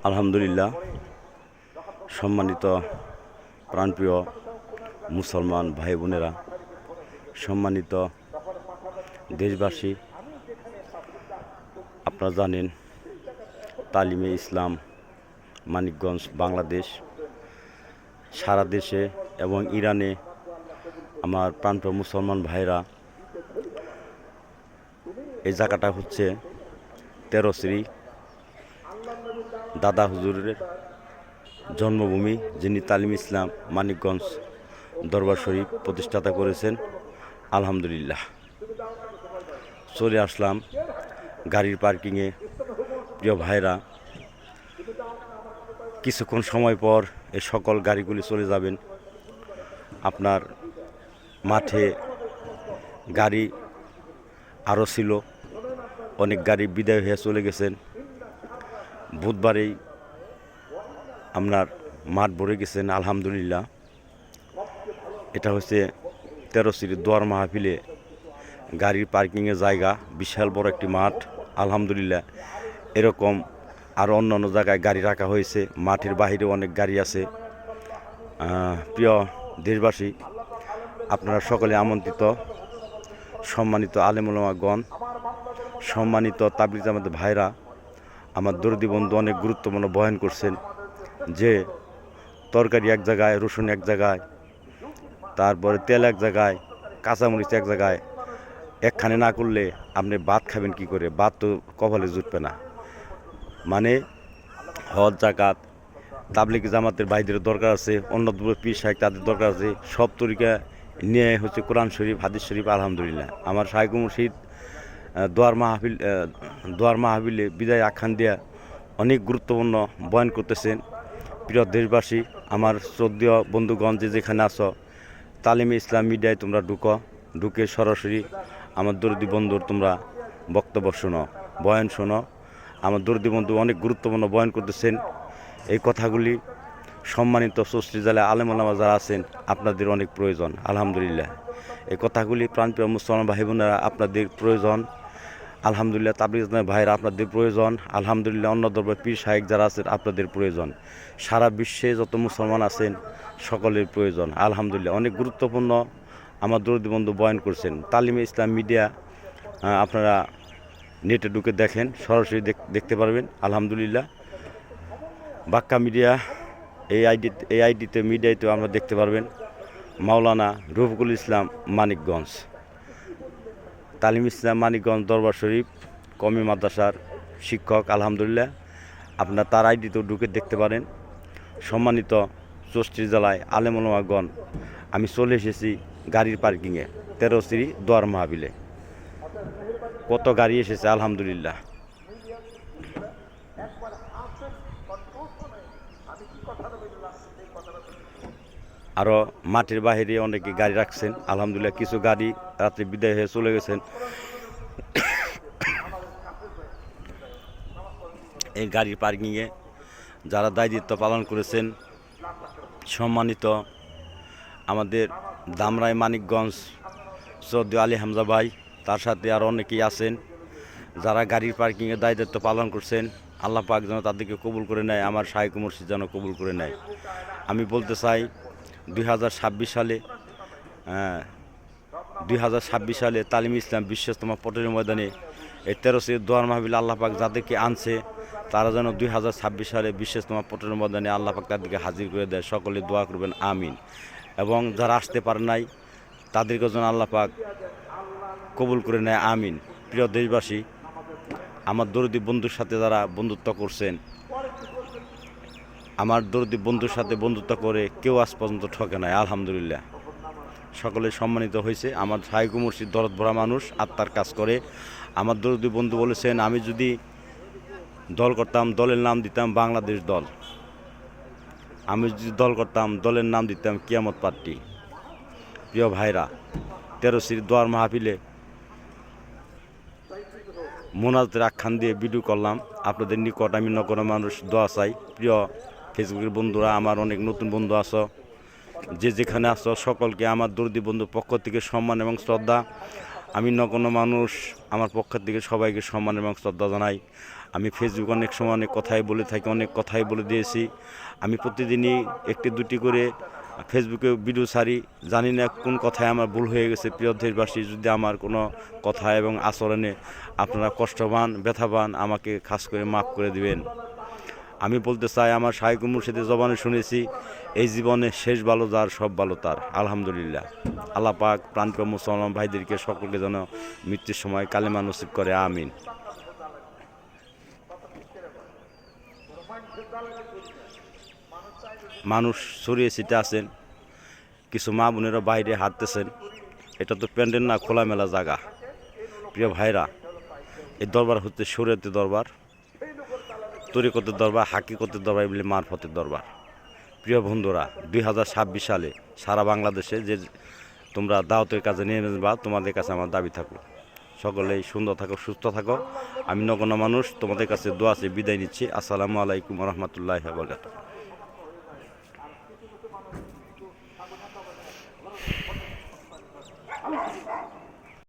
আলহামদুলিল্লাহ, সম্মানিত প্রাণপ্রিয় মুসলমান ভাই বোনেরা, সম্মানিত দেশবাসী, আপনারা জানেন তালিমে ইসলাম মানিকগঞ্জ বাংলাদেশ, সারা দেশে এবং ইরানে আমার প্রাণপ্রিয় মুসলমান ভাইরা, এই জায়গাটা হচ্ছে 13 শ্রী দাদা হুজুরের জন্মভূমি, যিনি তালিম ইসলাম মানিকগঞ্জ দরবার শরীফ প্রতিষ্ঠাতা করেছেন। আলহামদুলিল্লাহ, চলে আসলাম গাড়ির পার্কিংয়ে। প্রিয় ভাইরা, কিছুক্ষণ সময় পর এই সকল গাড়িগুলি চলে যাবেন। আপনার মাঠে গাড়ি আরও ছিল, অনেক গাড়ি বিদায় হয়ে চলে গেছেন। বুধবারেই আপনার মাঠ ভরে গেছেন। আলহামদুলিল্লাহ, এটা হচ্ছে 13 শ্রী দোয়ার মাহফিলে গাড়ির পার্কিংয়ের জায়গা, বিশাল বড় একটি মাঠ। আলহামদুলিল্লাহ, এরকম আরও অন্যান্য জায়গায় গাড়ি রাখা হয়েছে। মাঠের বাহিরেও অনেক গাড়ি আছে। প্রিয় দেশবাসী, আপনারা সকলে আমন্ত্রিত। সম্মানিত আলেম ওলামাগণ, সম্মানিত তাবলিগ জামাতের ভাইরা, আমার দরদি বন্ধু অনেক গুরুত্বপূর্ণ বয়ান করছেন যে তরকারি এক জায়গায়, রসুন এক জায়গায়, তারপরে তেল এক জায়গায়, কাঁচামরিচ এক জায়গায়, একখানে না করলে আপনি ভাত খাবেন কি করে? ভাত তো কপালে জুটবে না। মানে হজ জাকাত তাবলিগ জামাতের ভাইদের দরকার আছে, অন্য পীর সাহেব তাদের দরকার আছে। সব তরিকা নিয়ে হচ্ছে কোরআন শরীফ, হাদিস শরীফ। আলহামদুলিল্লাহ, আমার শাইখ মুর্শিদ দোয়ার মাহফিলে বিদায় আখ্যান দিয়া অনেক গুরুত্বপূর্ণ বয়ান করতেছেন। প্রিয় দেশবাসী, আমার শ্রদ্ধেয় বন্ধুগণ যে যেখানে আছো, তালিমে ইসলাম মিডিয়ায় তোমরা ঢুকে সরাসরি আমার দরদি বন্ধুর তোমরা বক্তব্য শোনো, বয়ান শোনো। আমার দরদি বন্ধু অনেক গুরুত্বপূর্ণ বয়ান করতেছেন। এই কথাগুলি সম্মানিত সৃষ্টি জালে আলেম ওলামা যারা আছেন, আপনাদের অনেক প্রয়োজন। আলহামদুলিল্লাহ, এই কথাগুলি প্রাণপ্রিয় মুসলমান ভাই বোনেরা আপনাদের প্রয়োজন। আলহামদুলিল্লাহ, তাবলিগ ভাইরা আপনাদের প্রয়োজন। আলহামদুলিল্লাহ, অন্য দরবার পীর সাহেব যারা আছেন আপনাদের প্রয়োজন। সারা বিশ্বে যত মুসলমান আছেন সকলের প্রয়োজন। আলহামদুলিল্লাহ, অনেক গুরুত্বপূর্ণ আমার দরদি বন্ধু বয়ান করছেন। তালিমে ইসলাম মিডিয়া আপনারা নেটে ঢুকে দেখেন, সরাসরি দেখতে পারবেন। আলহামদুলিল্লাহ, বাক্কা মিডিয়া এই আইডিতে মিডিয়াতেও আমরা দেখতে পারবেন। মাওলানা রফিকুল ইসলাম মানিকগঞ্জ, তালিম ইসলাম মানিকগঞ্জ দরবার শরীফ কমি মাদ্রাসার শিক্ষক। আলহামদুলিল্লাহ, আপনার তার আইডিতেও ঢুকে দেখতে পারেন। সম্মানিত 64 জেলায় আলেম ওলামাগণ, আমি চলে এসেছি গাড়ির পার্কিংয়ে 13 শ্রী দোয়ার মাহফিলে। কত গাড়ি এসেছে! আলহামদুলিল্লাহ, আরও মাঠের বাহিরে অনেকে গাড়ি রাখছেন। আলহামদুলিল্লাহ, কিছু গাড়ি রাত্রে বিদায় হয়ে চলে গেছেন। এই গাড়ির পার্কিংয়ে যারা দায়িত্ব পালন করেছেন, সম্মানিত আমাদের দামরাই মানিকগঞ্জ চৌধুরী আলী হামজা ভাই, তার সাথে আরও অনেকেই আছেন যারা গাড়ির পার্কিংয়ে দায়িত্ব পালন করছেন। আল্লাহ পাক যেন তাদেরকে কবুল করে নেয়, আমার শাইখ মুর্শিদ যেন কবুল করে নেয়। আমি বলতে চাই 2026 সালে তালিম ইসলাম বিশ্বস্তমা পটের ময়দানে এই 13 শ্রী দোয়ার মাহফিল আল্লাহ পাক যাদেরকে আনছে, তারা যেন 2026 সালে বিশ্বস্তমা পটের ময়দানে আল্লাহ পাক তাদেরকে হাজির করে দেয়। সকলে দোয়া করবেন, আমিন। এবং যারা আসতে পারে নাই তাদেরকে যেন আল্লাহ পাক কবুল করে নেয়, আমিন। প্রিয় দেশবাসী, আমার দরদি বন্ধুর সাথে যারা বন্ধুত্ব করছেন, আমার দরদি বন্ধুর সাথে বন্ধুত্ব করে কেউ আজ পর্যন্ত ঠকে নাই। আলহামদুলিল্লাহ, সকলে সম্মানিত হয়েছে। আমার শাইখ মুর্শিদ দরদ ভরা মানুষ, আত্মার কাজ করে। আমার দরদি বন্ধু বলেছেন, আমি যদি দল করতাম দলের নাম দিতাম বাংলাদেশ দল, আমি যদি দল করতাম দলের নাম দিতাম কিয়ামত পার্টি। প্রিয় ভাইরা, 13 শ্রী দোয়ার মাহফিলে মোনাজাতের আখ্যান দিয়ে ভিডিও করলাম আপনাদের নিকট। আমি নগর মানুষ দোয়া চাই। প্রিয় ফেসবুকের বন্ধুরা, আমার অনেক নতুন বন্ধু আছো, যে যেখানে আছো সকলকে আমার দরদি বন্ধুর পক্ষ থেকে সম্মান এবং শ্রদ্ধা। আমি নগণ্য মানুষ, আমার পক্ষ থেকে সবাইকে সম্মান এবং শ্রদ্ধা জানাই। আমি ফেসবুক অনেক সময় অনেক কথাই বলে থাকি, অনেক কথাই বলে দিয়েছি। আমি প্রতিদিনই একটি দুটি করে ফেসবুকে ভিডিও ছাড়ি। জানি না কোন কথায় আমার ভুল হয়ে গেছে। প্রিয় দেশবাসী, যদি আমার কোনো কথা এবং আচরণে আপনারা কষ্ট পান, ব্যথা পান, আমাকে খাস করে মাফ করে দিবেন। আমি বলতে চাই, আমার শাইখ মুর্শিদের জবানে শুনেছি, এই জীবনে শেষ ভালো যার সব ভালো তার। আলহামদুলিল্লাহ। আল্লাহ পাক প্রাণপ্রিয় মুসলমান ভাইদেরকে সকলকে যেন মৃত্যুর সময় কালেমা নসিব করে, আমিন। মানুষ ছড়িয়ে ছিটে আছেন, কিছু মা বোনেরা বাইরে হাঁটতেছেন। এটা তো প্যান্ডেল না, খোলামেলা জায়গা। প্রিয় ভাইরা, এই দরবার হচ্ছে শরীয়তের দরবার, তরিকতের দরবার, হাকিকতের দরবার, বলে মারফতের দরবার। প্রিয় বন্ধুরা, 2026 সালে সারা বাংলাদেশে যে তোমরা দাওয়াতের কাজে নিয়ে নেবা, তোমাদের কাছে আমার দাবি থাকলো, সকলেই সুন্দর থাকো, সুস্থ থাকো। আমি নগণ্য মানুষ, তোমাদের কাছে দোয়া চেয়ে বিদায় নিচ্ছি। আসসালামু আলাইকুম রহমতুল্লাহি ওয়া বারাকাতুহু।